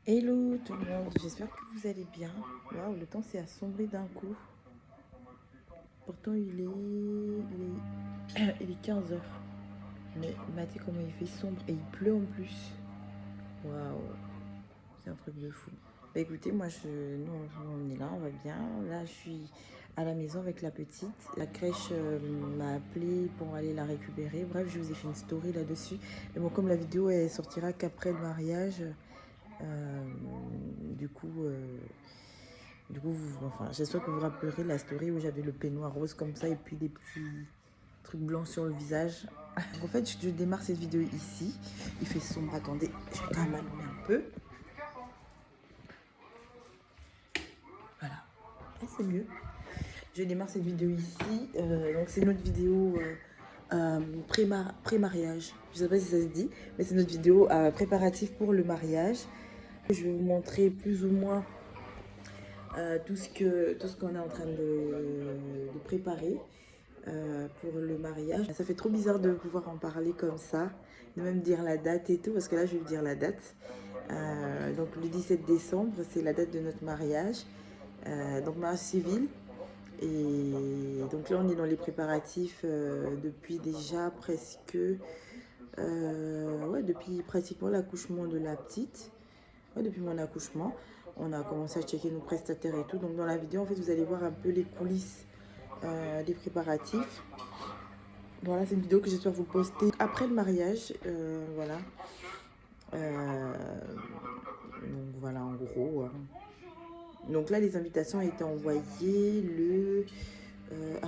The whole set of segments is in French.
Hello tout le monde, j'espère que vous allez bien. Waouh, le temps s'est assombri d'un coup. Pourtant il est 15 heures. Mais matez comment il fait sombre et il pleut en plus. Waouh, c'est un truc de fou. Bah écoutez, nous on est là, on va bien. Là je suis à la maison avec la petite. La crèche m'a appelé pour aller la récupérer. Bref, je vous ai fait une story là-dessus. Mais bon, comme la vidéo elle sortira qu'après le mariage, euh, du coup... euh, enfin, j'espère que vous vous rappellerez la story où j'avais le peignoir rose comme ça et puis des petits trucs blancs sur le visage. Donc en fait, je démarre cette vidéo ici. Il fait sombre, attendez, je vais quand même allumer un peu. Voilà, ah, c'est mieux. Je démarre cette vidéo ici. Donc c'est notre vidéo pré-mariage. Je sais pas si ça se dit, mais c'est notre vidéo préparatif pour le mariage. Je vais vous montrer plus ou moins tout ce qu'on est en train de préparer pour le mariage. Ça fait trop bizarre de pouvoir en parler comme ça, de même dire la date et tout, parce que là je vais vous dire la date. Donc le 17 décembre, c'est la date de notre mariage, donc mariage civil. Et donc là on est dans les préparatifs depuis déjà presque, ouais, depuis pratiquement l'accouchement de la petite. Ouais, depuis mon accouchement, on a commencé à checker nos prestataires et tout. Donc dans la vidéo, en fait, vous allez voir un peu les coulisses des préparatifs. Voilà, c'est une vidéo que j'espère vous poster après le mariage. Voilà. Euh, donc voilà, en gros. Donc là, les invitations ont été envoyées le...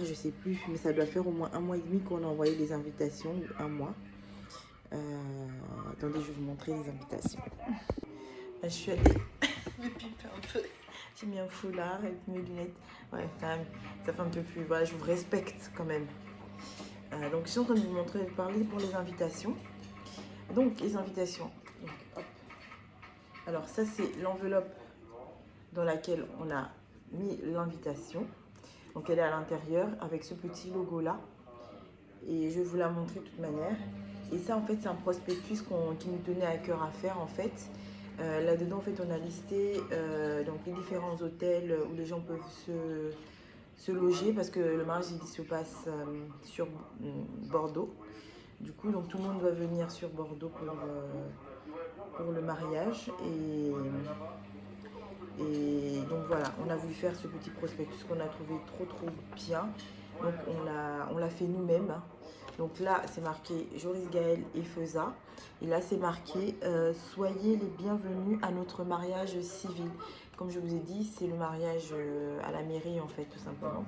je sais plus, mais ça doit faire au moins un mois et demi qu'on a envoyé les invitations, un mois. Euh, Attendez, je vais vous montrer les invitations. Là, je suis allée me piper un peu. J'ai mis un foulard avec mes lunettes. Ouais, quand même, ça fait un peu plus... Voilà, je vous respecte quand même. Donc, je suis en train de vous montrer, parler pour les invitations. Donc, les invitations. Donc, hop. Alors, ça, c'est l'enveloppe dans laquelle on a mis l'invitation. Donc, elle est à l'intérieur avec ce petit logo-là. Et je vais vous la montrer de toute manière. Et ça, en fait, c'est un prospectus qui nous tenait à cœur à faire, en fait. Là-dedans, en fait, on a listé donc les différents hôtels où les gens peuvent se loger parce que le mariage il se passe sur Bordeaux. Du coup, donc tout le monde doit venir sur Bordeaux pour le mariage. Et donc voilà, on a voulu faire ce petit prospectus qu'on a trouvé trop bien. Donc on l'a fait nous-mêmes. Donc là, c'est marqué Joris Gaël et Feza. Et là, c'est marqué soyez les bienvenus à notre mariage civil. Comme je vous ai dit, c'est le mariage à la mairie, en fait, tout simplement.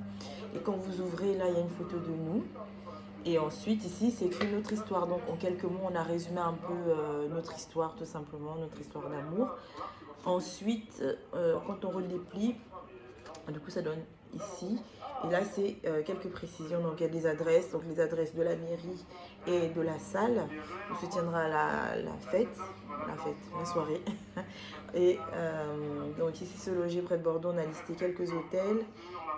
Et quand vous ouvrez, là, il y a une photo de nous. Et ensuite, ici, c'est écrit notre histoire. Donc, en quelques mots, on a résumé un peu notre histoire, tout simplement, notre histoire d'amour. Ensuite, quand on redéplie, du coup, ça donne ici. Et là, c'est quelques précisions. Donc, il y a des adresses. Donc, les adresses de la mairie et de la salle où se tiendra la soirée. Et donc, ici, se loger près de Bordeaux, on a listé quelques hôtels.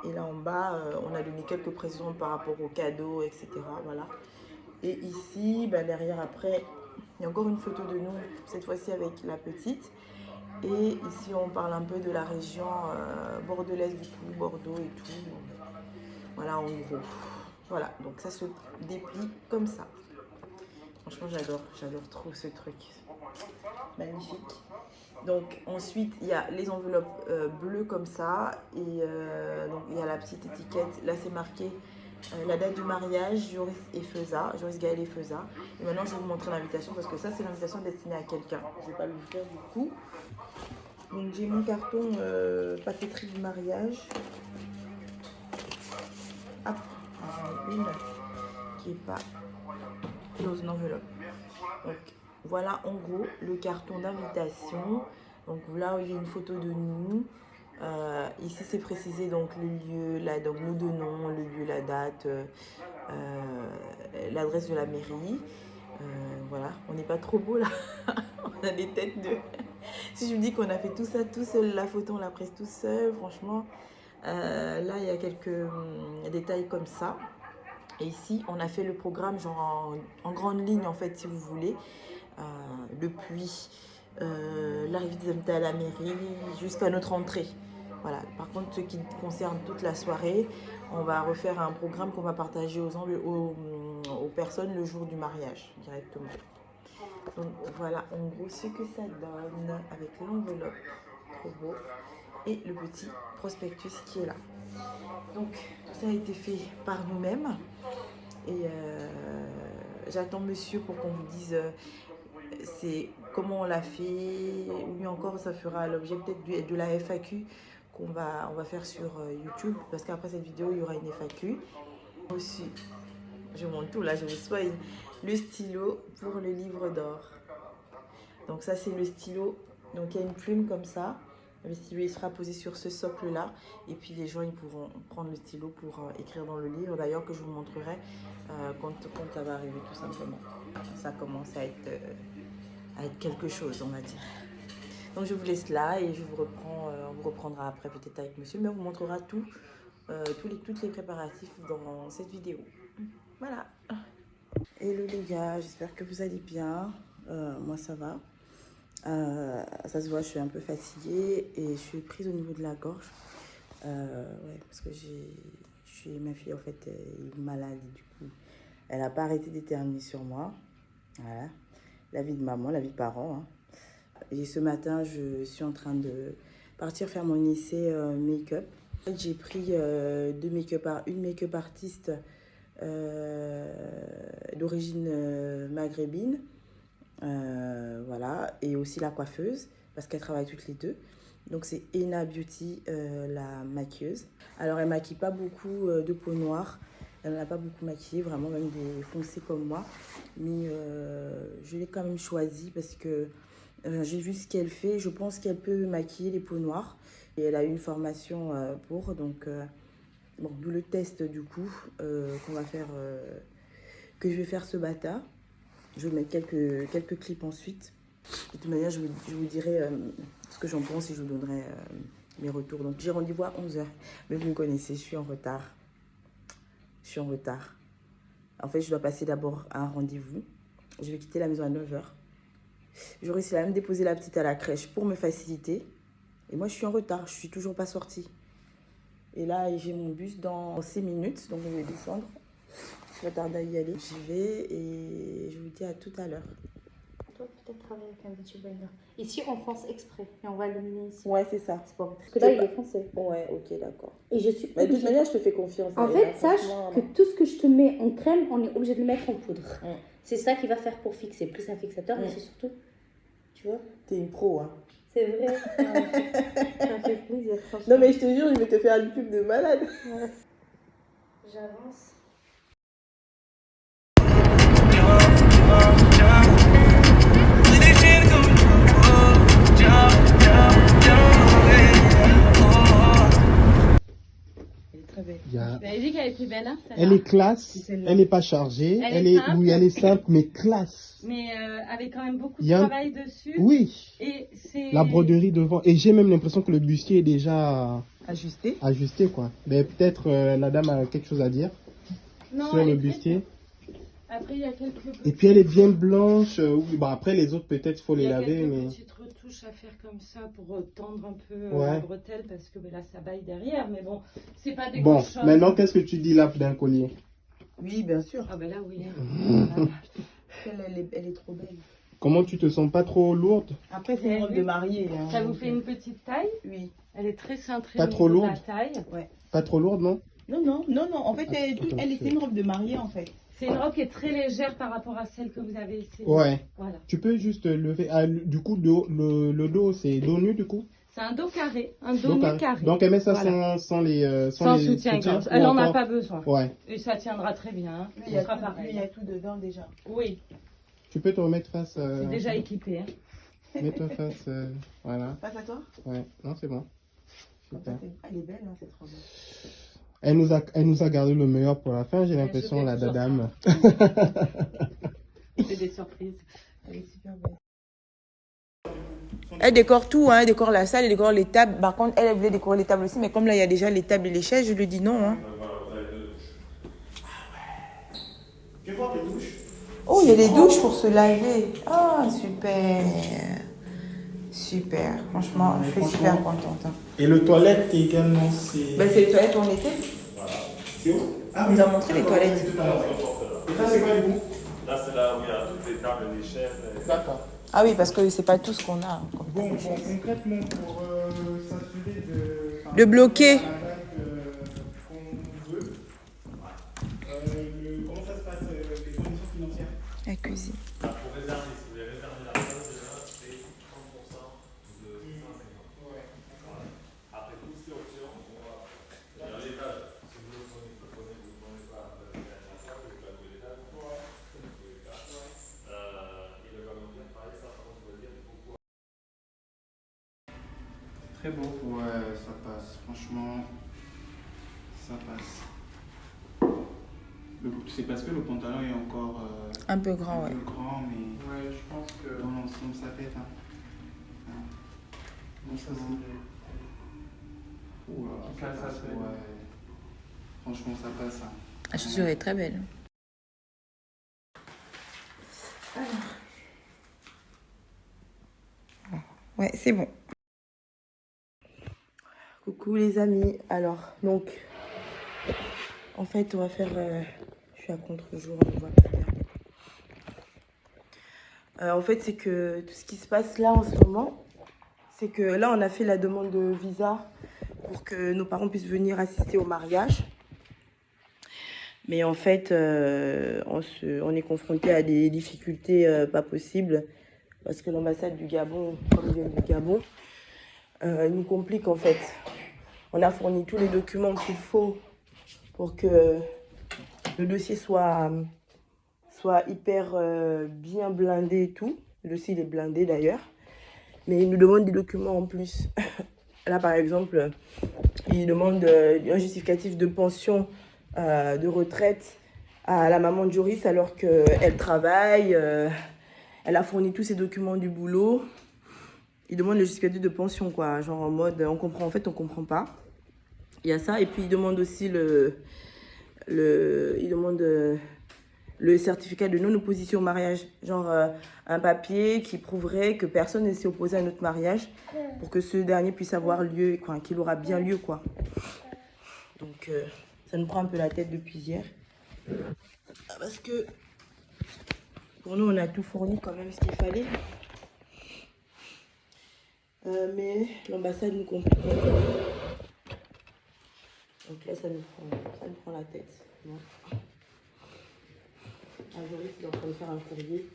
Et là, en bas, on a donné quelques précisions par rapport aux cadeaux, etc. Voilà. Et ici, bah, derrière, après, il y a encore une photo de nous, cette fois-ci avec la petite. Et ici, on parle un peu de la région bordelaise du coup, Bordeaux et tout. Voilà, en gros. Voilà, donc ça se déplie comme ça. Franchement, j'adore trop ce truc. Magnifique. Donc ensuite, il y a les enveloppes bleues comme ça. Et donc, il y a la petite étiquette. Là, c'est marqué la date du mariage, Joris Gaël et Feza. Et maintenant, je vais vous montrer l'invitation parce que ça, c'est l'invitation destinée à quelqu'un. Je ne vais pas le faire du coup. Donc j'ai mon carton papeterie du mariage. Hop, j'en ai une qui n'est pas dans une enveloppe. Donc voilà en gros le carton d'invitation. Donc là il y a une photo de nous. Ici c'est précisé donc le lieu, donc nos deux noms, le lieu, la date, l'adresse de la mairie. Voilà, on n'est pas trop beau là. On a des têtes de... Si je me dis qu'on a fait tout ça tout seul, la photo on l'a prise tout seul, franchement. Là, il y a quelques détails comme ça. Et ici, on a fait le programme genre en grande ligne, en fait, si vous voulez, depuis l'arrivée des invités à la mairie jusqu'à notre entrée. Voilà. Par contre, ce qui concerne toute la soirée, on va refaire un programme qu'on va partager aux personnes le jour du mariage directement. Donc voilà en gros ce que ça donne avec l'enveloppe, trop beau, et le petit prospectus qui est là. Donc tout ça a été fait par nous-mêmes et j'attends monsieur pour qu'on vous dise c'est comment on l'a fait, ou encore ça fera l'objet peut-être de la FAQ qu'on va faire sur YouTube, parce qu'après cette vidéo il y aura une FAQ. Aussi, je montre tout là, je vous soigne, le stylo pour le livre d'or. Donc ça c'est le stylo, donc il y a une plume comme ça, le stylo il sera posé sur ce socle là, et puis les gens ils pourront prendre le stylo pour écrire dans le livre, d'ailleurs que je vous montrerai quand ça va arriver tout simplement. Ça commence à être quelque chose on va dire. Donc je vous laisse là et je vous reprends, on vous reprendra après peut-être avec monsieur, mais on vous montrera tous les préparatifs dans cette vidéo. Voilà. Hello les gars, j'espère que vous allez bien. Moi ça va. Ça se voit, je suis un peu fatiguée et je suis prise au niveau de la gorge. Ouais, parce que ma fille en fait est malade et du coup elle n'a pas arrêté d'éternuer sur moi. Voilà, la vie de maman, la vie de parent. Hein. Et ce matin, je suis en train de partir faire mon essai make-up. En fait, j'ai pris une make-up artiste d'origine maghrébine. Voilà, et aussi la coiffeuse, parce qu'elles travaillent toutes les deux. Donc c'est Ena Beauty, la maquilleuse. Alors elle maquille pas beaucoup de peau noire. Elle n'a pas beaucoup maquillé, vraiment même des foncés comme moi. Mais je l'ai quand même choisie parce que j'ai vu ce qu'elle fait. Je pense qu'elle peut maquiller les peaux noires. Et elle a eu une formation pour. Donc, bon, d'où le test du coup qu'on va faire, que je vais faire ce matin. Je vais mettre quelques clips ensuite. De toute manière, je vous dirai ce que j'en pense et je vous donnerai mes retours. Donc, j'ai rendez-vous à 11 h. Mais vous me connaissez, je suis en retard. En fait, je dois passer d'abord à un rendez-vous. Je vais quitter la maison à 9 h. Je réussis à même déposer la petite à la crèche pour me faciliter. Et moi, je suis en retard. Je ne suis toujours pas sortie. Et là, j'ai mon bus dans 6 minutes. Donc, je vais descendre. Je vais tarder à y aller. J'y vais et je vous dis à tout à l'heure. Toi, peut-être travailler avec un beauty blender. Ici, on fonce exprès. Et on va illuminer ici. Ouais, c'est ça. Parce que là, il est foncé. Ouais, ok, d'accord. Et je suis de toute manière, je te fais confiance. En fait, sache que tout ce que je te mets en crème, on est obligé de le mettre en poudre. C'est ça qui va faire pour fixer. Plus un fixateur, mais c'est surtout... Tu vois? T'es une pro, hein. C'est vrai. Ça me fait plaisir. Non, mais je te jure, je vais te faire une pub de malade. Ouais. J'avance. Elle dit qu'elle est plus belle, hein, elle est classe, elle n'est pas chargée, oui, elle est simple, mais classe. Mais avec quand même beaucoup de travail dessus. Oui, et la broderie devant. Et j'ai même l'impression que le bustier est déjà ajusté quoi. Mais peut-être la dame a quelque chose à dire sur le bustier. Après, il y a quelques... Et puis elle est bien blanche. Oui, bon, après les autres peut-être il faut les laver. Il y a quelques petites retouches à faire comme ça pour tendre un peu la bretelle parce que là ça baille derrière. Mais bon, c'est pas des Bon, choses. maintenant qu'est-ce que tu dis là d'un collier? Oui, bien sûr. Ah ben là oui. Elle est trop belle. Comment tu te sens pas trop lourde? Après c'est une robe de mariée. Hein, ça vous fait une petite taille? Oui. Elle est très cintrée. Pas trop lourde? La taille. Ouais. Pas trop lourde, non? Non. En fait, c'est une robe de mariée en fait. C'est une robe qui est très légère par rapport à celle que vous avez ici. Ouais. Voilà. Tu peux juste lever. Ah, du coup, le dos, c'est dos nu du coup? C'est un dos carré. Un dos nu carré. Donc elle met ça sans soutien-gorge. Elle n'en a pas besoin. Ouais. Et ça tiendra très bien. Hein. Il y a tout dedans déjà. Oui. Tu peux te remettre face. C'est déjà équipé. Hein. Mets-toi face. Voilà. Face à toi? Ouais. Non, c'est bon. Super. Elle est belle, hein, cette robe. Elle nous a gardé le meilleur pour la fin, j'ai l'impression, la dame. C'est des surprises. Elle est super belle. Elle décore tout, hein. Elle décore la salle, elle décore les tables. Par contre, elle voulait décorer les tables aussi, mais comme là, il y a déjà les tables et les chaises, je lui dis non. Hein. Tu vois les douches? Oh, il y a des douches pour se laver. Ah, super. Super. Franchement, je suis super contente. Hein. Et le toilette également, c'est... Ben, c'est les toilettes où on était. Voilà. C'est où? Ah, on nous a montré les toilettes. Et ça, c'est quoi du coup? Là, c'est là où il y a toutes les tables, les chaises. D'accord. Ah oui, parce que c'est pas tout ce qu'on a. Bon, concrètement, pour s'assurer de bloquer. Qu'on veut, comment ça se passe, les conditions financières? La cuisine. Pour réserver, si vous voulez réserver la salle, déjà, c'est 30% de 150. Ouais. Voilà. Après, toutes ces options, on va. Il y a l'étage. Si vous le prenez, vous ne prenez pas la salle, vous pouvez louer l'étage. Ouais. Et le camion plein, pareil, ça, par contre, je dois dire, beaucoup. Très beau, ouais, ça passe, franchement, ça passe. C'est parce que le pantalon est encore Un peu grand, un ouais. peu grand, mais ouais, je pense que dans l'ensemble ça pète. Hein. Non, ça c'est... Oula, ça passe, ouais. Franchement, ça passe. Hein. La chaussure est très belle. Ouais, c'est bon. Coucou les amis. Alors, donc, en fait, on va faire... je suis à contre-jour, on voit pas bien. En fait, c'est que tout ce qui se passe là en ce moment, c'est que là, on a fait la demande de visa pour que nos parents puissent venir assister au mariage. Mais en fait, on est confronté à des difficultés pas possibles parce que l'ambassade du Gabon, comme ils viennent du Gabon, il nous complique en fait. On a fourni tous les documents qu'il faut pour que le dossier soit hyper bien blindé et tout. Le dossier il est blindé d'ailleurs. Mais il nous demande des documents en plus. Là par exemple, il demande un justificatif de pension de retraite à la maman de Joris alors qu'elle travaille. Elle a fourni tous ses documents du boulot. Il demande le justificatif de pension, quoi. Genre en mode, on comprend, en fait, on comprend pas. Il y a ça. Et puis, il demande aussi il demande le certificat de non-opposition au mariage. Genre un papier qui prouverait que personne ne s'est opposé à notre mariage pour que ce dernier puisse avoir lieu, quoi, qu'il aura bien lieu, quoi. Donc, ça nous prend un peu la tête depuis hier. Parce que pour nous, on a tout fourni quand même ce qu'il fallait. Mais l'ambassade nous complique encore. Donc là, ça nous prend la tête. Aujourd'hui, il est en train de faire un courrier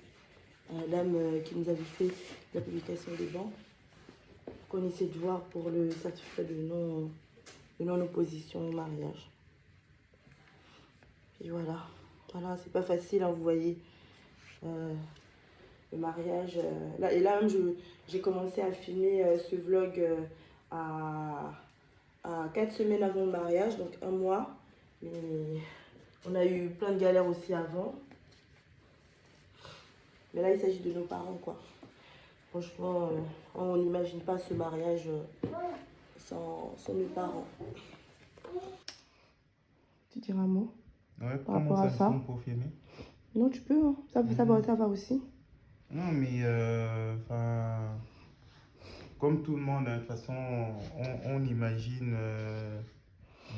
à la dame qui nous avait fait la publication des bancs. Qu'on essaie de voir pour le certificat de non-opposition au mariage. Et voilà. Voilà, c'est pas facile, hein, vous voyez. Le mariage. Là, et là même, j'ai commencé à filmer ce vlog à 4 semaines avant le mariage, donc 1 mois. Mais on a eu plein de galères aussi avant. Mais là, il s'agit de nos parents, quoi. Franchement, on n'imagine pas ce mariage sans nos parents. Tu diras un mot par rapport à ça? Pour filmer? Non, tu peux, hein. Ça va aussi. Non, mais comme tout le monde, hein, de toute façon, on imagine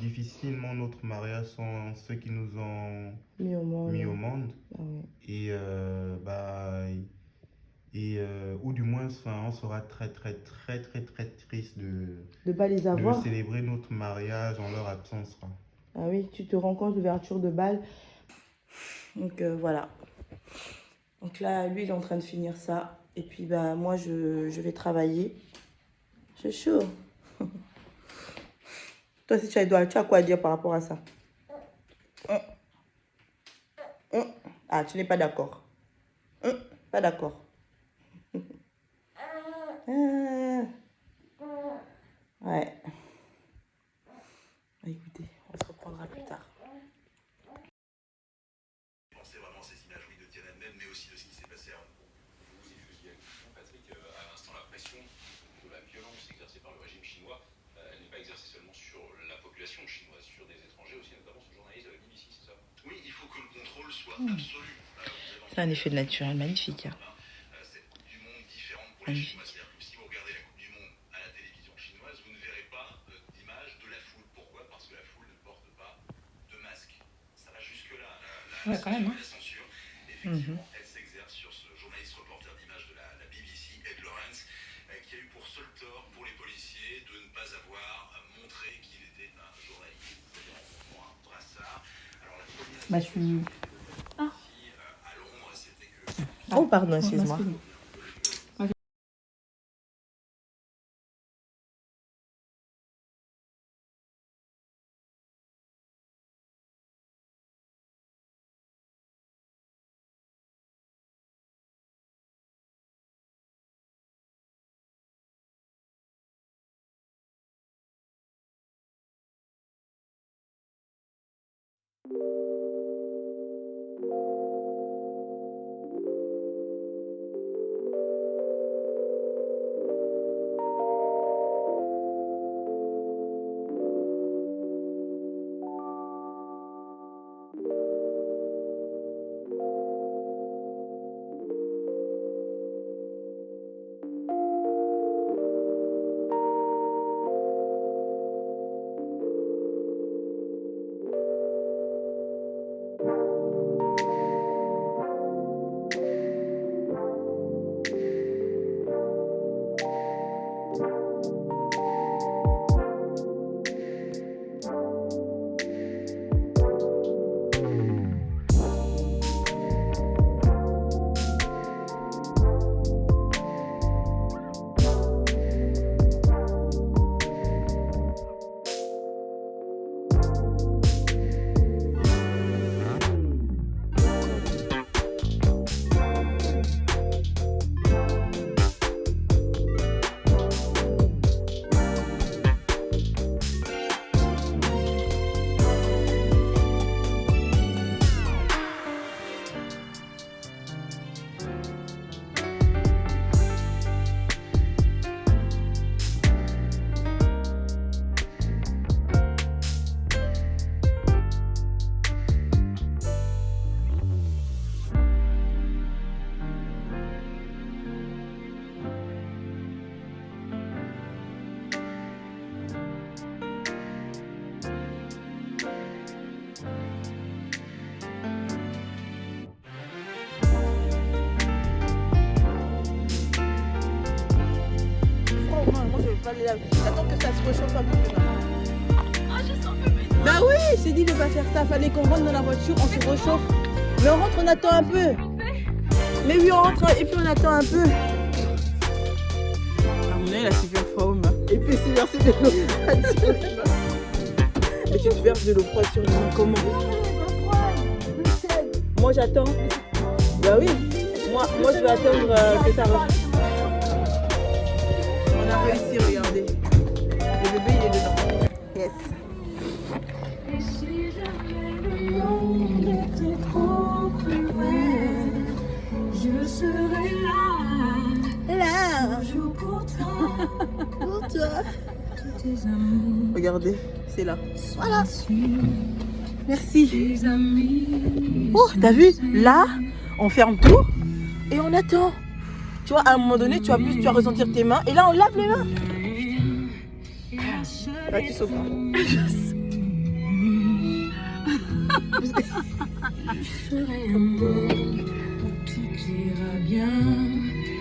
difficilement notre mariage sans ceux qui nous ont mis au monde. Ah oui. Ou du moins, on sera très triste de pas les avoir. De célébrer notre mariage en leur absence. Quoi. Ah oui, tu te rends compte, l'ouverture de bal. Donc voilà. Donc là, lui, il est en train de finir ça. Et puis, bah, moi, je vais travailler. C'est chaud. Toi, si tu as quoi dire par rapport à ça? Ah, tu n'es pas d'accord. Pas d'accord. Ouais. Écoutez, on se reprendra plus tard. Pensez vraiment à ces images de Tiananmen, mais aussi de ce qui s'est passé à Hong Kong. Vous y faisiez allusion, Patrick, à l'instant, la pression de la violence exercée par le régime chinois, elle n'est pas exercée seulement sur la population chinoise, sur des étrangers aussi, notamment ce journaliste de la BBC, c'est ça? Oui, il faut que le contrôle soit absolu. C'est un effet de naturel magnifique. Hein. C'est du monde différent pour les Chinois. C'est-à-dire que si vous regardez Ouais, quand même. Hein. La censure, effectivement, elle s'exerce sur ce journaliste reporter d'images de la BBC, Ed Lawrence, qui a eu pour seul tort pour les policiers de ne pas avoir montré qu'il était un journaliste, c'est-à-dire en un brassard. Alors la première Bah, je suis... à Londres, c'était que... Oh, pardon, excuse-moi. Attends que ça se réchauffe un peu plus. Ah, je sens que maintenant. Bah oui, j'ai dit de pas faire ça. Fallait qu'on rentre dans la voiture, on se réchauffe. Mais on rentre, on attend un peu. Mais oui, on rentre et puis on attend un peu. Ah, mon il a super froid. Et puis c'est versé de l'eau froide sur les mains. Et tu te verses de l'eau froide sur les mains. Comment? Moi j'attends. Bah oui. Moi je vais attendre que ça rechauffe. On a réussi, regardez. Le bébé, il est dedans. Yes. Et si jamais le monde était trop cruel, je serai là, toujours pour toi, Pour toi. tous tes amours. Regardez, c'est là. Voilà. Merci. Tes amis. Oh, t'as vu? Là, on ferme tout et on attend. Tu vois, à un moment donné, tu vas ressentir tes mains et là, on lave les mains. Là, tu souffres. Je ferai un monde où tout ira bien.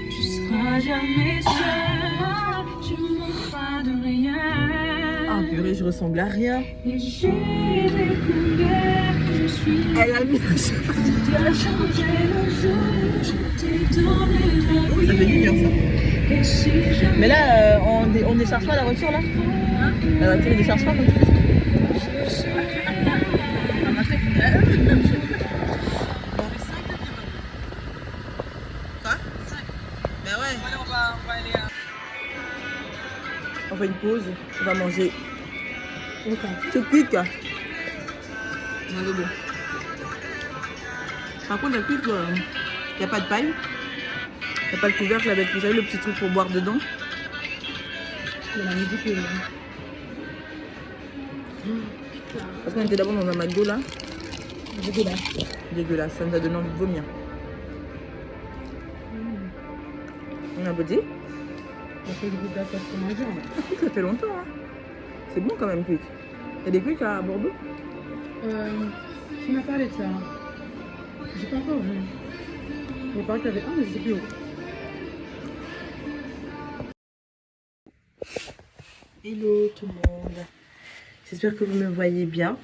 Tu seras jamais seul, tu manqueras de rien. Ah, purée, je ressemble à rien. Et j'ai découvert que je suis. Elle a mis Tu as changé le jeu, je t'ai donné la ça fait du bien, ça. vie. Et si jamais. Mais là, on décharge pas la voiture, là? La voiture, on décharge pas comme tu dis. Quoi? Ben ouais. On va aller à... On fait une pause, on va manger. C'est quick. Bon. Par contre, la quick, il n'y a pas de paille. Il n'y a pas de couvercle avec, vous savez, le petit truc pour boire dedans. Parce qu'on était d'abord dans un McDo là. Dégueulasse. Dégueulasse, ça nous a donné envie de vomir. On a beauté. Ça fait longtemps. Hein. C'est bon quand même, quick. Il y a des quick à Bordeaux? Tu m'as parlé de ça. J'ai pas encore vu. Il paraît qu'il y avait un, mais je sais plus où. Hello tout le monde. J'espère que vous me voyez bien.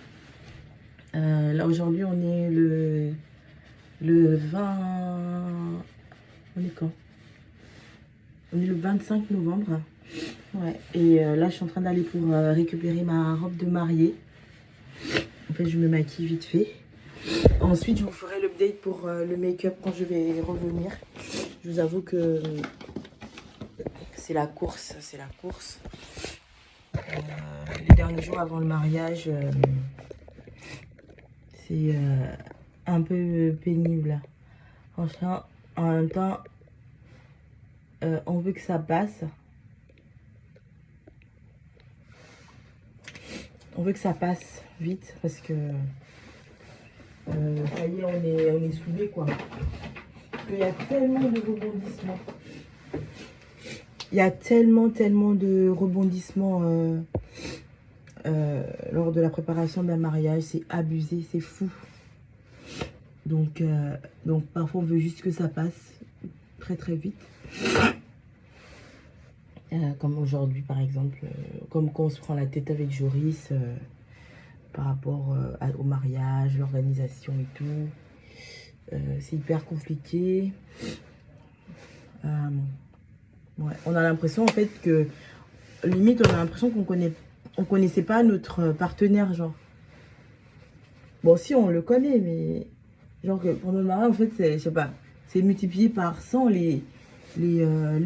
Là aujourd'hui on est le 20... On est quand? On est le 25 novembre. Ouais. Et là je suis en train d'aller pour récupérer ma robe de mariée. En fait je me maquille vite fait. Ensuite je vous ferai l'update pour le make-up quand je vais revenir. Je vous avoue que c'est la course. C'est la course. Les derniers jours avant le mariage, c'est un peu pénible. Franchement, en même temps, on veut que ça passe. On veut que ça passe vite parce que ça y est, on est soudés quoi. Parce qu'il y a tellement de rebondissements. Il y a tellement de rebondissements lors de la préparation d'un mariage. C'est abusé, c'est fou. Donc parfois on veut juste que ça passe très vite. Comme aujourd'hui par exemple, comme quand on se prend la tête avec Joris par rapport au mariage, l'organisation et tout. C'est hyper compliqué. Ouais, on a l'impression en fait que limite on a l'impression qu'on connaissait pas notre partenaire genre. Bon si on le connaît mais genre que pendant le mariage en fait c'est, je sais pas, c'est multiplié par 100 les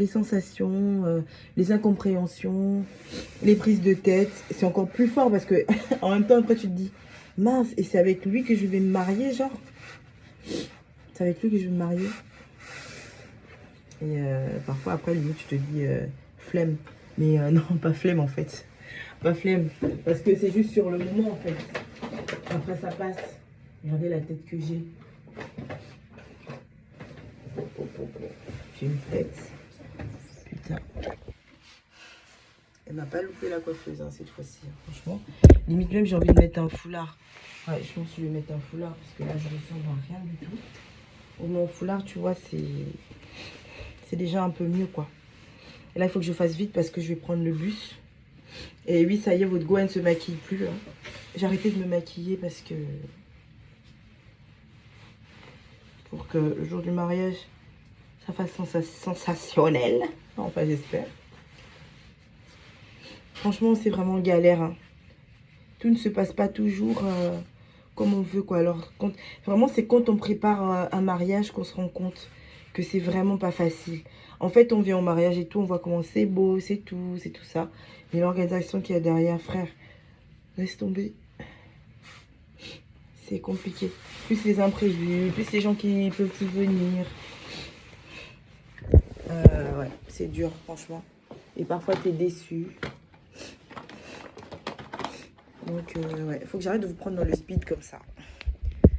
sensations, les incompréhensions, les prises de tête. C'est encore plus fort parce que en même temps après tu te dis mince et c'est avec lui que je vais me marier genre. C'est avec lui que je vais me marier. Et parfois après limite tu te dis flemme. Mais non pas flemme en fait. Pas flemme. Parce que c'est juste sur le moment en fait. Après ça passe. Regardez la tête que j'ai. J'ai une tête. Putain. Elle m'a pas loupé la coiffeuse hein, cette fois-ci. Hein, franchement. Limite même j'ai envie de mettre un foulard. Ouais je pense que je vais mettre un foulard. Parce que là je ressemble à rien du tout. Au moins foulard tu vois c'est déjà un peu mieux quoi. Et là il faut que je fasse vite parce que je vais prendre le bus. Et oui ça y est votre go elle ne se maquille plus. Hein. J'ai arrêté de me maquiller parce que pour que le jour du mariage ça fasse sensationnel. Enfin j'espère. Franchement c'est vraiment galère. Hein. Tout ne se passe pas toujours comme on veut quoi. Alors vraiment c'est quand on prépare un mariage qu'on se rend compte que c'est vraiment pas facile. En fait on vient au mariage et tout, on voit comment c'est beau, c'est tout ça. Mais l'organisation qu'il y a derrière frère, laisse tomber. C'est compliqué. Plus les imprévus, plus les gens qui peuvent plus venir. Ouais, c'est dur, franchement. Et parfois, t'es déçu. Donc, ouais, il faut que j'arrête de vous prendre dans le speed comme ça.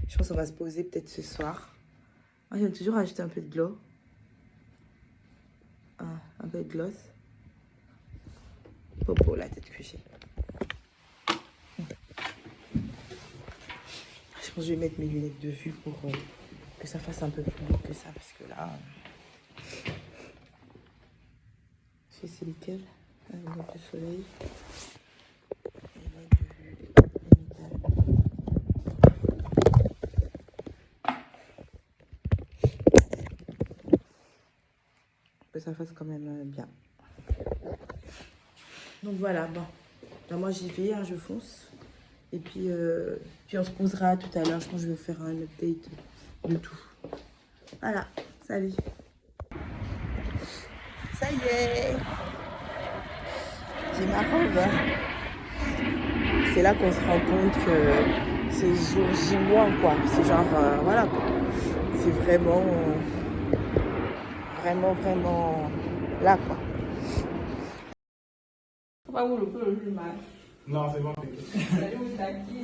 Je pense qu'on va se poser peut-être ce soir. Moi, j'aime toujours ajouter un peu de glow. Un peu de gloss. Popo, la tête que j'ai. Je pense que je vais mettre mes lunettes de vue pour que ça fasse un peu plus beau que ça. Parce que là... Je sais c'est lesquelles. Les lunettes de soleil. Les lunettes de vue. Que ça fasse quand même bien. Donc voilà, bon. Là, moi j'y vais, hein, je fonce. Et puis on se posera tout à l'heure. Je pense que je vais faire un update de tout. Voilà, salut. Ça y est. J'ai ma robe. C'est là qu'on se rend compte que c'est jour J- quoi. C'est genre, voilà quoi. C'est vraiment là quoi. Pas où le mal. Non, c'est bon.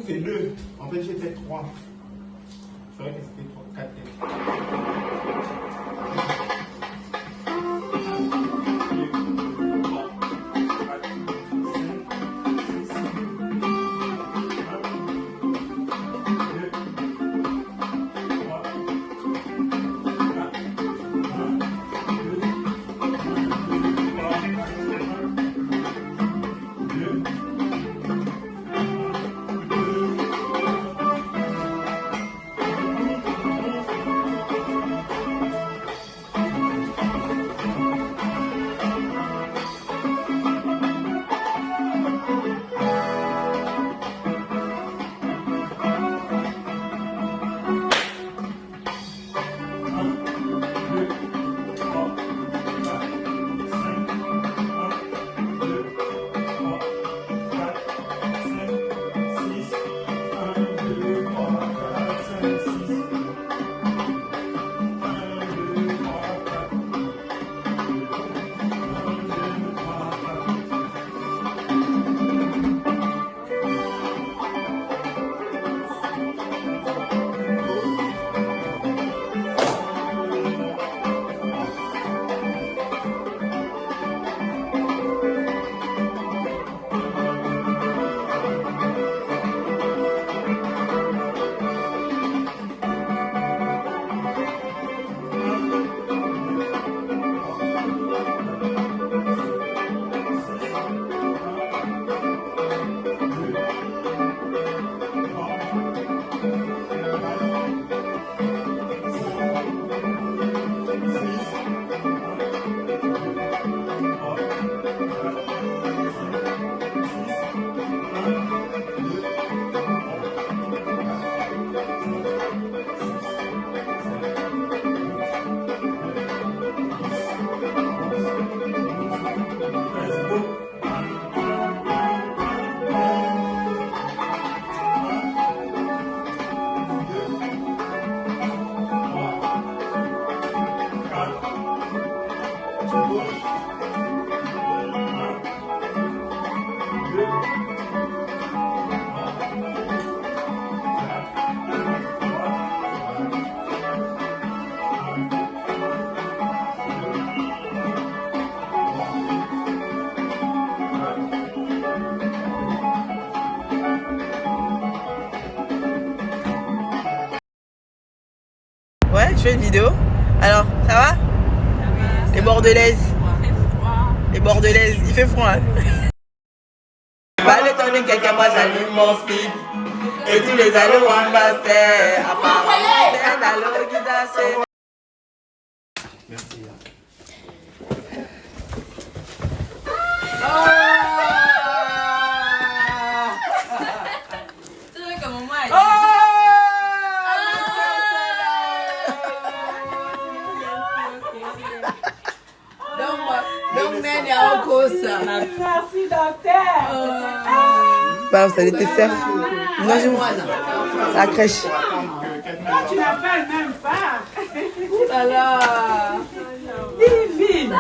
C'est deux. En fait, j'ai fait trois. Je croyais que c'était trois, quatre têtes. Ouais, je fais une vidéo. Alors, ça va? Les Bordelaises. Les Bordelaises, il fait froid. Hein? Pas le temps de quelqu'un, moi j'allume mon speed. Et tous les allos en basket. Apparemment, c'est un allo qui danse. Merci. Merci, docteur. Bah, vous allez te faire. Non, je vous la crèche. Tu n'appelles même pas. Oh là là. Vivi. Ma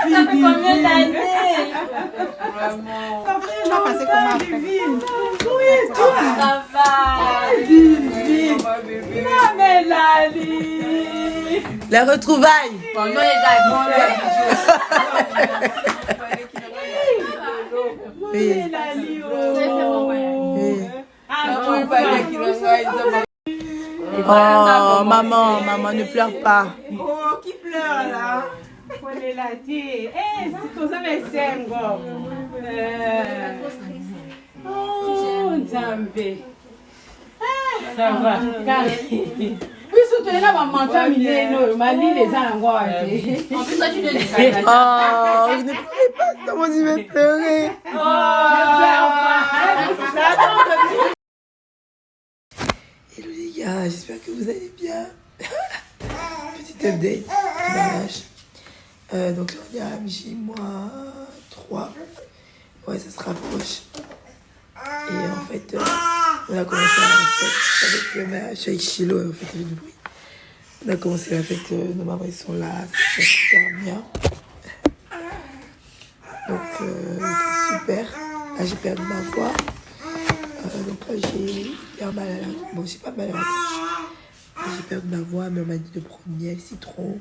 fille, ça fait combien d'années? Vraiment. Tu vas passer comment après? Oui, toi. Ça va. Vivi. Non, mais Lali. La retrouvaille. Bon, non, les Oui. Oh, maman, ne pleure pas. Oh, qui pleure là? Prenez la thé. Eh, c'est tout ça, mais c'est un gomme. Oh, Nzambé. Ça va. Oui, surtout là, on mange à mine, ma ligne les a encore. En plus, ça, tu ne dis pas. Oh, je ne pleurez pas, comment je vais pleurer. Hello les gars, j'espère que vous allez bien. Petit update du mariage. Donc là on est à J-3. Ouais, ça se rapproche. Et en fait, on a commencé la fête avec le mariage. Je suis avec Chilo, en fait, il y a du bruit. On a commencé la fête, nos mamans ils sont là, c'est super bien. Donc c'est super. Là j'ai perdu ma voix. Donc là j'ai bien mal à la... Bon, j'ai pas mal à la bouche. J'ai perdu ma voix, mais on m'a dit de prendre miel, citron,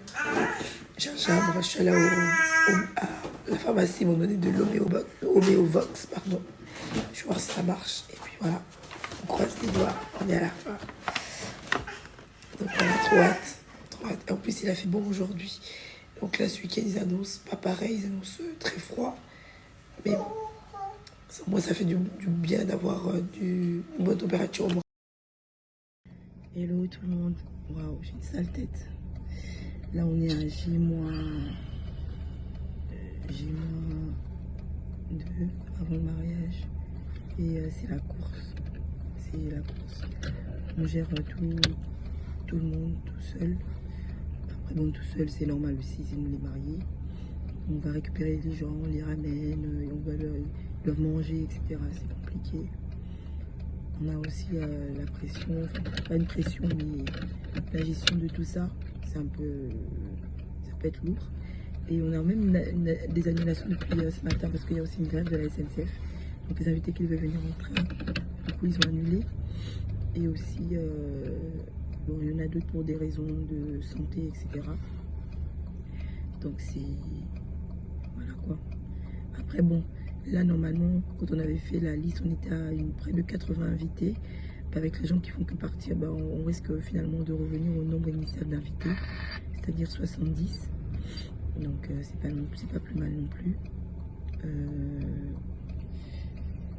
gingembre. Je suis allée à la pharmacie, ils m'ont donné de l'homéovox, pardon. Je vais voir si ça marche. Et puis voilà, on croise les doigts, on est à la fin. Donc on a trop hâte, trop hâte. Et en plus, il a fait bon aujourd'hui. Donc là, ce week-end, ils annoncent pas pareil, ils annoncent très froid. Mais bon, moi, ça fait du bien d'avoir une bonne température au moins. Hello tout le monde. Waouh, j'ai une sale tête. Là, on est à J-2 avant le mariage. Et c'est la course. C'est la course. On gère tout le monde tout seul. Après, bon, tout seul, c'est normal aussi, c'est nous les mariés. On va récupérer les gens, on les ramène, et on va ils doivent manger, etc. C'est compliqué. On a aussi la pression, enfin pas une pression, mais la gestion de tout ça, c'est un peu, ça peut être lourd. Et on a même des annulations depuis ce matin parce qu'il y a aussi une grève de la SNCF. Donc les invités qui devaient venir en train, du coup ils ont annulé. Et aussi, bon, il y en a d'autres pour des raisons de santé, etc. Donc c'est... Voilà quoi. Après bon, là normalement, quand on avait fait la liste, on était à près de 80 invités. Avec les gens qui font que partir, ben, on risque finalement de revenir au nombre initial d'invités, c'est-à-dire 70. Donc c'est pas plus mal non plus.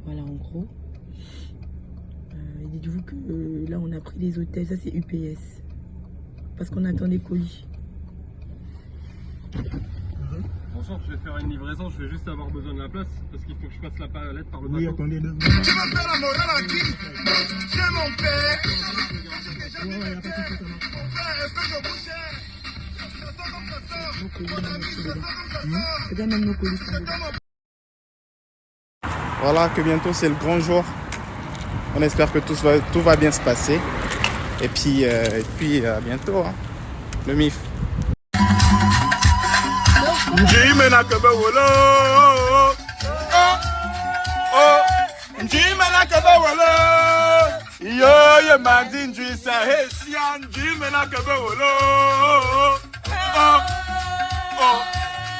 Voilà en gros. Dites-vous que là on a pris les hôtels, ça c'est UPS. Parce qu'on attend des colis. Bonjour, je vais faire une livraison, je vais juste avoir besoin de la place parce qu'il faut que je passe la palette par le bateau. Oui, attendez 2 minutes. Tu vas faire la morale à qui? C'est mon père. Ouais, y a pas de souci, Mon frère, est-ce que je vous cherche? Voilà que bientôt c'est le grand jour. On espère que tout va bien se passer. Et puis à bientôt. Hein. Le MIF. Njimena Kabawolo. Njimena Kabawolo. Yo, ye mandin juisa. Hey, sian, Njimena Kabawolo.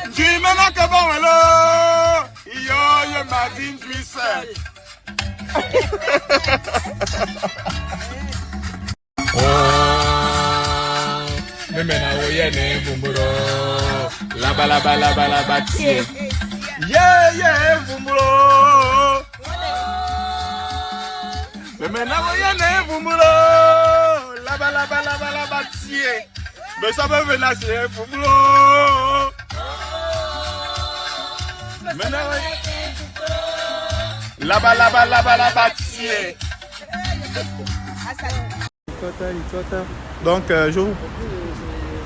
Njimena Kabawolo. Yo, ye mandin juisa. Memena oyene bumburo laba laba laba laba tie yeah bumburo memena oyene bumburo laba laba laba laba tie mais ça veut venir c'est bumburo memena laba laba laba laba tie. Donc,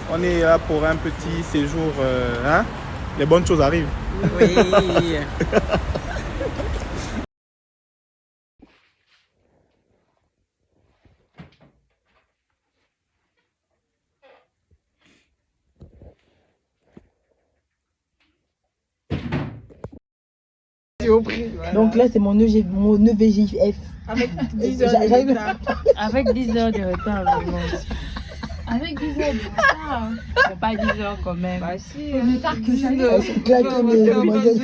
on est là pour un petit séjour. Hein? Les bonnes choses arrivent. Oui. Donc là, c'est mon EVJF. Avec 10 heures de retard. Avec 10 heures de retard, vraiment. Avec 10 heures de retard. Bon, pas 10 heures quand même. Bah si. Le retard que j'ai. Elles sont claquées, mes demoiselles.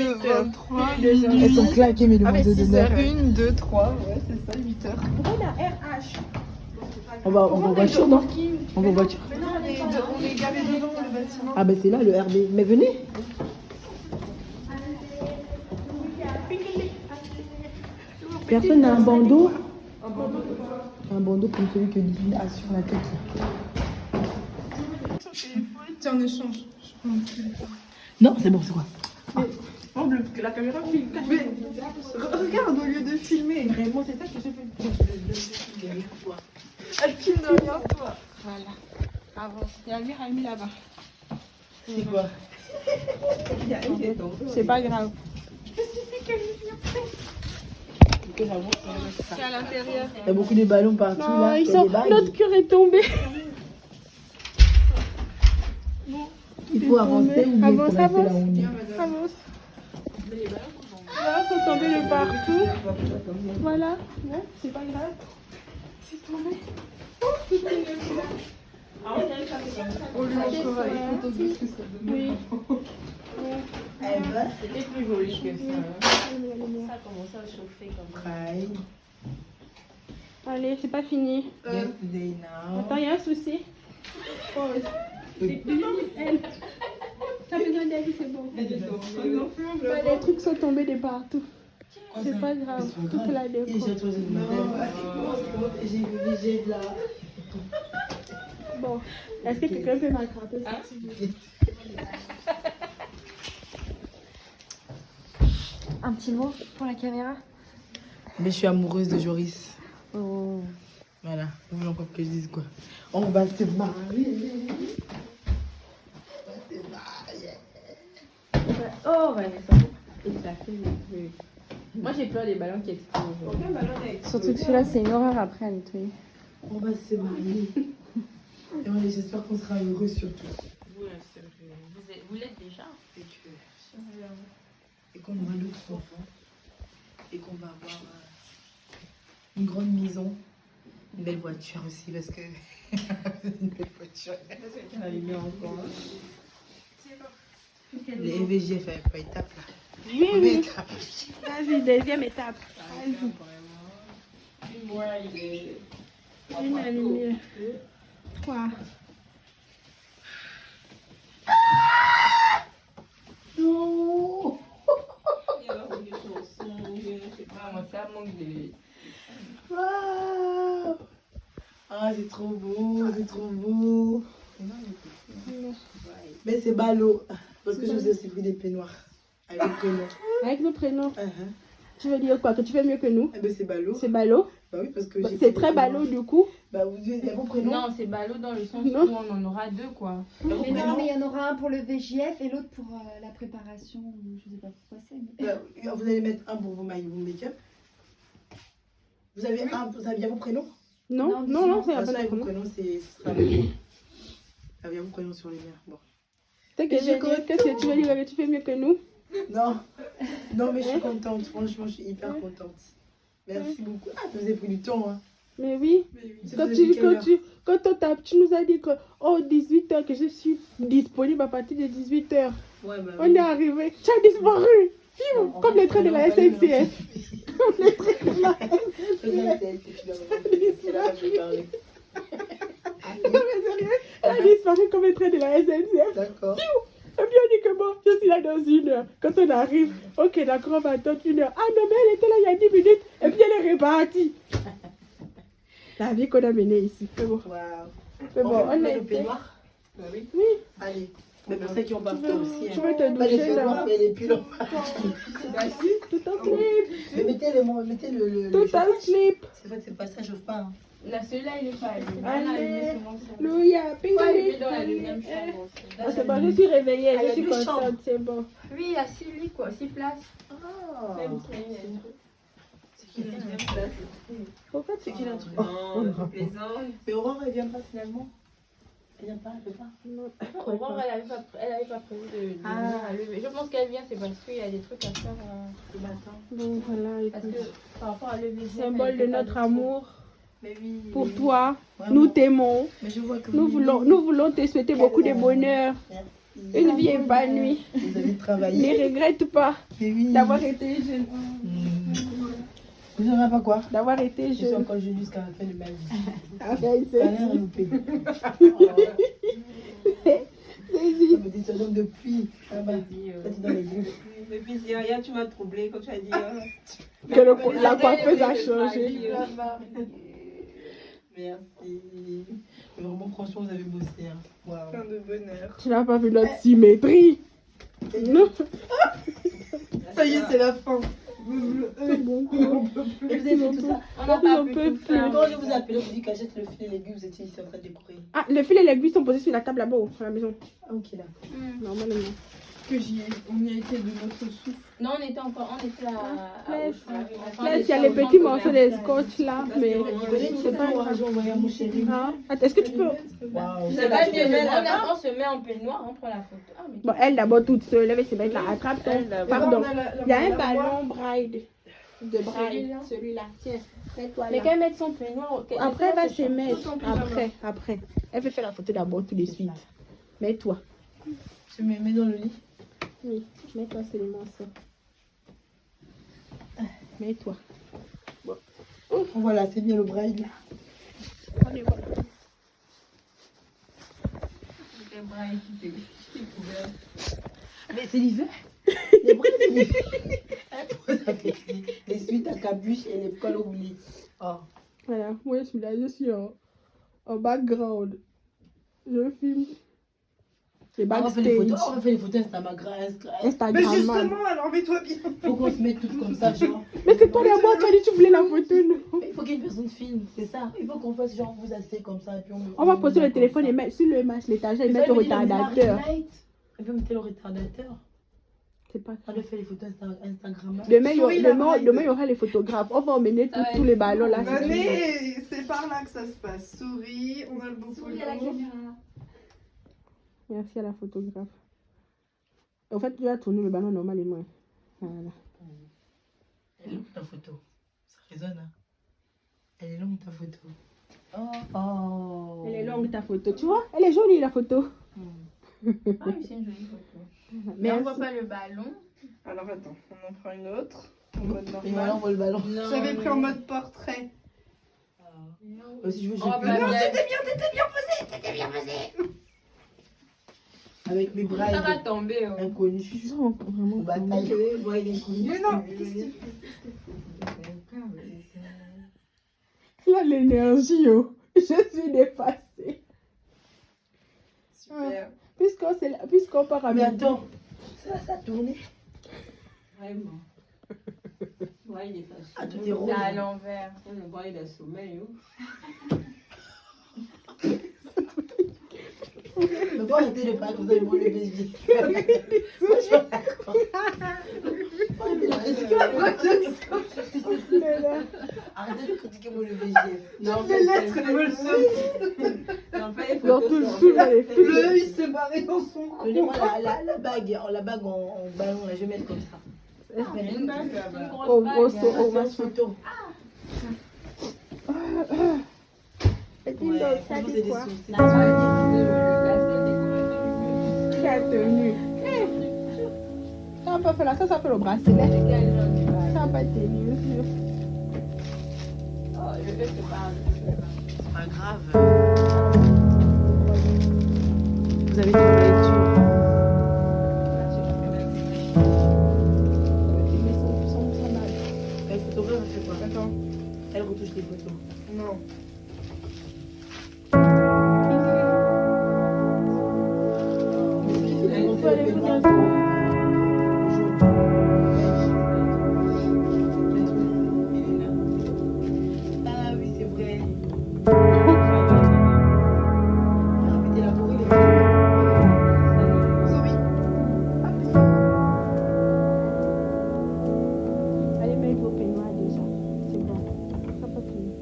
Elles sont claquées, mes demoiselles d'honneur. 1, 2, 3, ouais, c'est ça, 8 heures. Pourquoi la RH? On va en voiture, non? On va en voiture. Mais non, on est garé devant le bâtiment. Ah ben c'est là le RB. Mais venez. Personne n'a un bandeau. Un bandeau comme celui que Divine a sur la tête. Tiens, on échange. Non, c'est bon, c'est quoi? En bleu, que la caméra filme. Regarde, au lieu de filmer. Vraiment, c'est ça que j'ai fait. Elle filme derrière toi. Voilà. Avance. Et Amir a mis là-bas. C'est quoi? C'est pas grave. C'est à l'intérieur. Il y a beaucoup de ballons partout Non, là. ils Il y a sont... des bagues. Notre cœur est tombé. Il faut avancer ou bien il faut Avance, rester là où on est. avance. Voilà, ils sont tombés de partout. Voilà, bon, c'est pas grave. C'est tombé. On lui montrera les photos de ce que ça donne. Oui. C'était plus joli que ça. Ça a commencé à chauffer comme ça. Allez, c'est pas fini. Yesterday now. Attends, il y a un souci. Oh, c'est plus elle. T'as besoin d'aide, c'est bon. Les trucs sont tombés de partout. C'est pas grave. Toute la déco. J'ai là. Bon, est-ce que quelqu'un peut m'attraper ça? Un petit mot pour la caméra. Mais je suis amoureuse de Joris. Oh. Voilà. Vous voulez encore que je dise quoi? On va se marier. Oh, Vanessa. Moi, j'ai peur des ballons qui explosent. Surtout que celui-là, c'est une horreur après à nettoyer. On va se marier. Et voilà, j'espère qu'on sera heureux surtout. Vous l'êtes déjà. Et qu'on aura d'autres enfants. Et qu'on va avoir une grande maison. Une belle voiture aussi parce que une belle voiture. Les EVJF pas étape là. Oui, Première oui. étape. Vas-y, deuxième étape. Une allumée. 3. Non. Ça manque de... Wow. Ah, c'est trop beau, c'est trop beau. Mais c'est ballot. Parce que je vous ai aussi pris des peignoirs. Avec le prénom. Avec nos prénoms. Uh-huh. Tu veux dire quoi? Que tu fais mieux que nous? Eh ben c'est ballot. C'est ballot. Bah oui, parce que j'ai C'est pris très des ballot peignoirs. du coup. Bah vous avez vos prénoms. Non, c'est ballot dans le sens Non. où on en aura deux, quoi. Bah, vos Mais non, prénoms. mais il y en aura un pour le VJF et l'autre pour la préparation. Je sais pas pourquoi c'est. Mais... Bah, vous allez mettre un pour vos maillots, vos make-up. Vous avez un, vous avez bien vos prénoms? Non, Non, non, non, c'est Bah, la ça, bonne vos prénom. prénoms, ce sera le... Ah bien, vous croyons sur les mers. Bon. Qu'est-ce que tu veux dire que tu fais mieux que nous? Non, non, mais je suis contente. Franchement, je suis hyper contente. Merci beaucoup. Ah, ça vous avez pris du temps, hein. Mais oui. Ça faisait depuis quelle heure? Tu nous as dit que 18h que je suis disponible à partir de 18h. Ouais, bah, On est arrivé. Tu as disparu. Fiou, comme les trains de la SNCF. Comme les trains de la SNCF. Elle a disparu comme les trains de la SNCF. D'accord. Et puis on dit que bon, je suis là dans 1 heure. Quand on arrive, ok, d'accord, on va attendre 1 heure. Ah non, mais elle était là il y a 10 minutes. Et puis elle est repartie. La vie qu'on a menée ici. C'est bon. Waouh. C'est bon, on est est le peignoir. Bah oui. Allez. Mais pour ceux qui ont pas fait aussi. Je vais te Pas les doucher peignoirs, là. mais les pulls. Tout en slip. Mais mettez le. Tout en slip. C'est vrai que c'est pas ça, je pas. Hein. Là, celui-là, il est pas allumé. Alléluia. Ouais, il est dans la deuxième chambre aussi. Ah, c'est bon, je suis réveillée. Ah, il y Je a suis 2 contente. chambres. C'est bon. Oui, il y a 6 lits, quoi, 6 places. Ah. Même qu'il y a un truc. C'est qui la deuxième place? Pourquoi C'est qui la truc? Non, je plaisante. Mais Aurore, elle vient pas finalement? Elle vient pas, elle peut pas. Non, Aurore, elle avait pas prévu de Ah. lever. Je pense qu'elle vient, c'est parce qu'il y a des trucs à faire le matin. Bon, voilà. Parce que par rapport à lever, Symbole de notre amour Mais oui. pour toi. Vraiment. Nous t'aimons. Mais je vois que Nous voulons te souhaiter beaucoup de bonheur. Merci. Une vie épanouie. Vous avez travaillé. Ne regrette pas Mais oui. d'avoir été jeune. Vous n'aurez pas quoi? D'avoir été Je suis jeune. encore jeune jusqu'à la fin de ma vie. Ah, Ça a l'air loupé. C'est Me dit ce homme depuis. Ah bah, là, tu dans les groupes. Mais puis hier, tu m'as troublé quand tu as dit. que la coiffeuse a changé. Merci. Mais vraiment, franchement, vous avez bossé. Hein. Waouh. Plein de bonheur. Tu n'as pas vu notre symétrie. Non. Ça y est, c'est la fin. C'est bon. Et vous avez fait tout ça. On n'a pas On pu peut tout plus. faire. Quand je vous ai appelé, vous dites qu'achète le fil et l'aiguille, vous étiez ici en train de décorer. Ah, le fil et l'aiguille sont posés sur la table là-bas, à la maison. Ah, ok, là. Normalement. On y a été de notre souffle. Non, on était à Laisse. Auchan. Là, il y a les petits morceaux de scotch là, mais. Je sais pas, j'ai envoyé à mon chéri. Ah, attends, est-ce que tu peux. Waouh. C'est pas mieux, mais on se met en peignoir, on prend la photo. Ah, mais Bon, elle d'abord toute seule, elle va se mettre là, attrape ton. Pardon. Il y a un ballon braille. De braille. Celui-là. Tiens, mets-toi mais là. quand elle met son peignoir, Après, elle va se mettre. Après. Elle veut faire la photo d'abord tout de suite. Mets-toi. Tu me mets dans le lit. Oui, mets-toi seulement ça. Mets-toi. Oh, voilà, c'est bien le braille là. On est bon. Mais c'est l'hiver. Les brailles de l'hiver. Ça fait les suites à capuche et les cols oubliés. Oh. Voilà, moi je suis là, je suis en background. Je filme. C'est On va faire les backstage. photos, on va faire les photos Instagram. Instagram. Mais justement, alors mets-toi bien. Faut qu'on se mette toutes comme ça, genre. Mais c'est toi d'abord, tu as dit que tu voulais la photo, non? Mais il faut qu'une personne filme, c'est ça. Il faut qu'on fasse genre vous asseyez comme ça et puis On va poser le téléphone et mettre sur le match, l'étagère et mettre le retardateur. On peut mettre le retardateur. C'est pas On doit faire les photos Instagram. Demain, il y aura les photographes. On va emmener tous les ballons là. Venez, c'est par là que ça se passe. Souris, on a le beau Souris à la caméra. Merci à la photographe. En fait, tu vas tourner le ballon normalement. Voilà. Elle est longue ta photo. Ça résonne, hein. Elle est longue ta photo. Oh. Elle est longue ta photo. Tu vois, elle est jolie la photo. Ah oui, c'est une jolie photo. Mais on voit pas le ballon. Alors attends, on en prend une autre. En mode Et normal. voilà, on voit le ballon. J'avais pris en mode portrait. Si je veux, j'ai Oh, plus bah, le- bien. T'étais bien posé. avec mes bras Ça va tomber. Oh. inconnus. Je suis sûre, vraiment bataille. Mais non, Elle a l'énergie, oh. Je suis dépassée. super. Puisqu'on part à Mais midi. attends, ça a tourné. Vraiment. Ouais, il est fâché. Ah, tout est rose. C'est à l'envers. On voit, il a sommeil. Mais faut arrêter de parler comme ça, ils vont lever les pieds. Moi, je suis pas d'accord. Faut arrêter de critiquer la voiture. Arrêtez de critiquer moi le VGF. Non, les lettres, elles me le Dans tout le film, elle est Le E, il s'est barré dans son cou. Donnez-moi la bague en ballon, là, je vais mettre comme ça. Une bague là-bas. Au gros saut, au C'est machin. photo. Et dis donc, ça franchement, dit c'est des quoi? sous. Qui a tenu? Ça n'a pas fait là, ça s'appelle le bracelet. Ça n'a pas tenu. C'est pas grave. Vous avez fait la lecture. Elle photographe, elle fait quoi? Attends. Elle retouche des photos. Non. On peut aller vous dire Ah oui, c'est vrai. Mettez la pourrie, les Sorry. Allez, mets vos peignoirs déjà. C'est bon. Ça peut finir.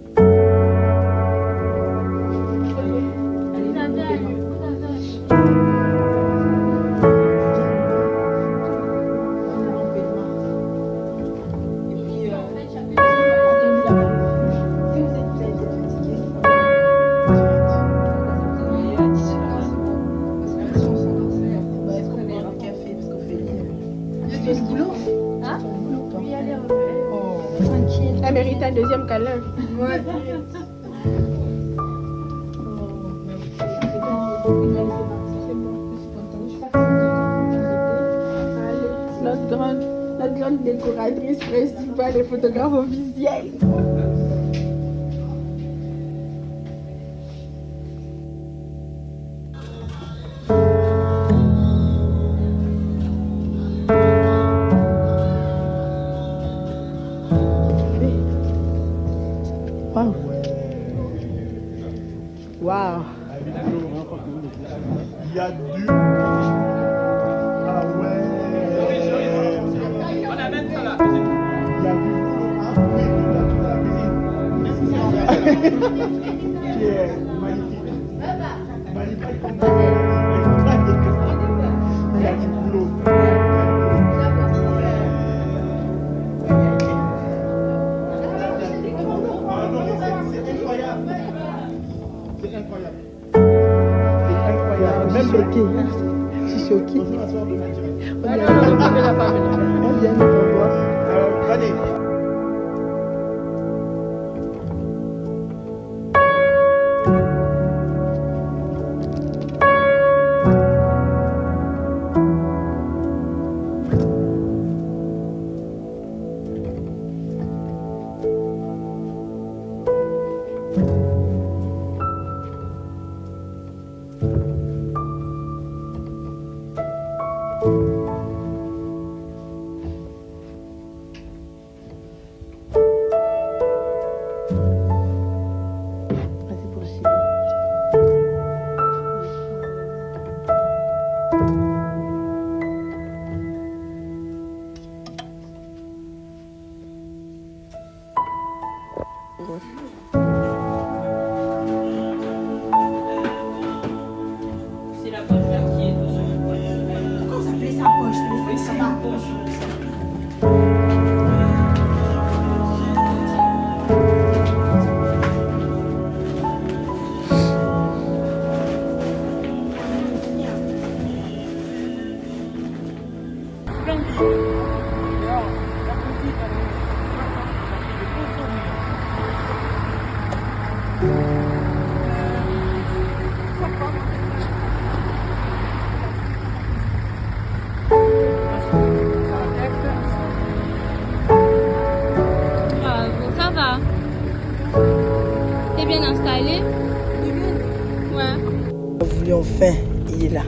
Elle mérite un deuxième câlin. Ouais. Notre grande décoratrice principale et photographe officielle. Wow. Wow. Il y a du. Ah ouais. On amène ça là. Il y a du. Ah oui, il y a la cuisine. Qui est magnifique. Magnifique comme ça. Il y a du boulot. Ah non, mais c'est incroyable. C'est incroyable. C'est incroyable. Je suis choquée. Je suis choquée. On vient de voir. Alors, allez. C'est la poche verte qui est dessus. Pourquoi vous appelez ça poche? C'est ma poche. Bravo, ça va. T'es bien installé? Ouais. On a voulu enfin, il est là.